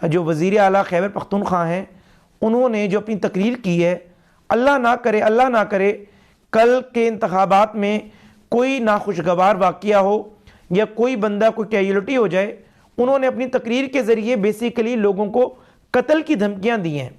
जो वज़ीर आला खैबर पख्तूनख्वा हैं, उन्होंने जो अपनी तकरीर की है, अल्लाह ना करे कल के इंतखाबात में कोई नाखुशगवार वाक़या हो या कोई बंदा कोई कैजुअलिटी हो जाए। उन्होंने अपनी तकरीर के ज़रिए बेसिकली लोगों को कत्ल की धमकियाँ दी हैं।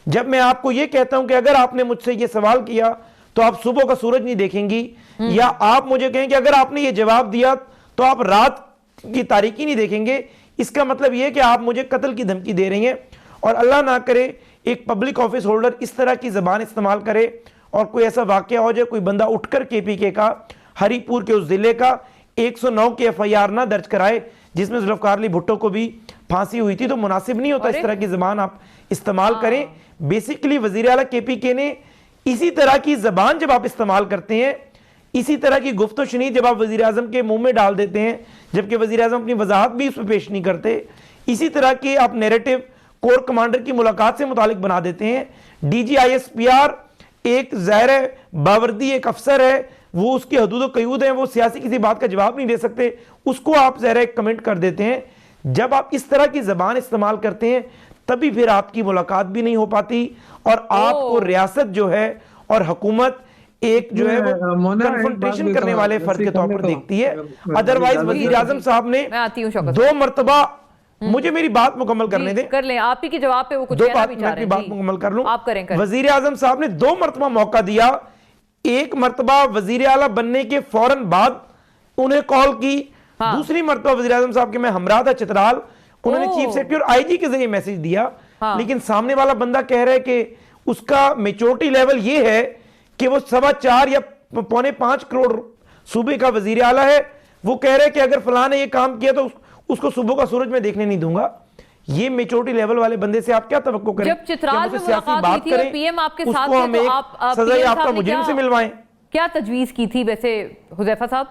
जब मैं आपको ये कहता हूँ कि अगर आपने मुझसे ये सवाल किया तो आप सुबह का सूरज नहीं देखेंगी, या आप मुझे कहें कि अगर आपने ये जवाब दिया तो आप रात की तारीकी नहीं देखेंगे, इसका मतलब ये है कि आप मुझे कत्ल की धमकी दे रही हैं। और अल्लाह ना करे एक पब्लिक ऑफिस होल्डर इस तरह की ज़बान इस्तेमाल करे और कोई ऐसा वाक़या हो जाए, कोई बंदा उठकर KPK का हरीपुर के उस ज़िले का 109 की FIR ना दर्ज कराए जिसमें जुल्फ़िकार अली भुट्टो को भी फांसी हुई थी, तो मुनासिब नहीं होता इस तरह की ज़बान आप इस्तेमाल करें। बेसिकली वज़ीर आला KPK ने इसी तरह की ज़बान जब आप इस्तेमाल करते हैं, इसी तरह की गुफ्तो शनीद जब आप वज़ीर आज़म के मुंह में डाल देते हैं, जबकि वज़ीर आज़म अपनी वजाहत भी उसमें पेश नहीं करते, इसी तरह के आप नैरेटिव कोर कमांडर की मुलाकात से मुतालिक बना देते हैं। DG ISPR एक ज़ाहिर बावर्दी एक अफसर है, वो उसकी हदूद क़यूद है, वो सियासी किसी बात का जवाब नहीं दे सकते, उसको आप ज़ाहिर एक कमेंट कर देते हैं। जब आप इस तरह की ज़बान इस्तेमाल करते हैं तभी फिर आपकी मुलाकात भी नहीं हो पाती और आपको रियासत जो है और हुकूमत एक जो है वो कन्फ्रंटेशन करने वाले फर्द के तौर पर देखती है। अदरवाइज वज़ीर आज़म साहब ने 2 मरतबा, मुझे मेरी बात मुकम्मल करने दें, कर लें, आप ही के जवाब पे वो कुछ कहना भी चाह रहे हैं, बात मुकम्मल कर लूं। आप करें। वज़ीर आज़म साहब ने 2 मरतबा मौका दिया। एक मरतबा वज़ीर आला बनने के फौरन बाद उन्हें कॉल की, दूसरी मरतबा वज़ीर आज़म साहब के मैं हमरा था चित्राल, उन्होंने चीफ सेक्रेटरी और IG के जरिए मैसेज दिया। लेकिन सामने वाला बंदा कह रहा है कि उसका मेच्योरिटी लेवल ये है कि वो 4.25 या 4.25 करोड़ सूबे का वज़ीर आला है। वो कह रहे हैं कि अगर फलां ने ये काम किया तो उसको सुबह का सूरज में देखने नहीं दूंगा। ये मेच्योरिटी लेवल वाले बंदे से आप क्या तवक्को करें? जब चित्राल में मुलाकात हुई थी और PM आपके साथ थे, तो आप सजा याफ्ता मुजरिम से मिलवाएं। क्या तजवीज की थी वैसे हुज़ैफा साहब?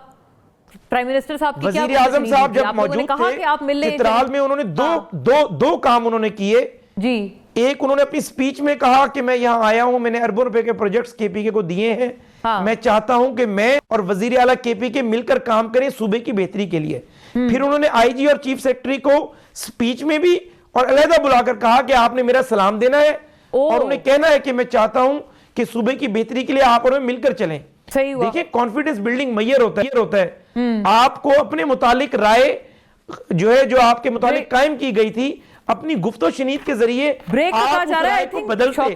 प्राइम मिनिस्टर साहब की वज़ीर आज़म साहब जब मौजूद थे चित्राल में, उन्होंने दो काम उन्होंने किए जी। एक, उन्होंने अपनी स्पीच में कहा कि मैं यहाँ आया हूं, मैंने अरबों रुपए के प्रोजेक्ट्स KPK को दिए हैं, मैं चाहता हूं कि मैं और वज़ीर आला KPK मिलकर काम करें सूबे की बेहतरी के लिए। फिर उन्होंने IG और चीफ सेक्रेटरी को स्पीच में भी और अलहदा बुलाकर कहा कि आपने मेरा सलाम देना है और उन्हें कहना है कि मैं चाहता हूं कि सूबे की बेहतरी के लिए आप और मैं मिलकर चलें। देखिए, कॉन्फिडेंस बिल्डिंग मैयर होता है। आपको अपने मुतालिक राय जो है, जो आपके मुतालिक कायम की गई थी, अपनी गुफ्तो शनीद के जरिए ब्रेक आप उस राय को बदलते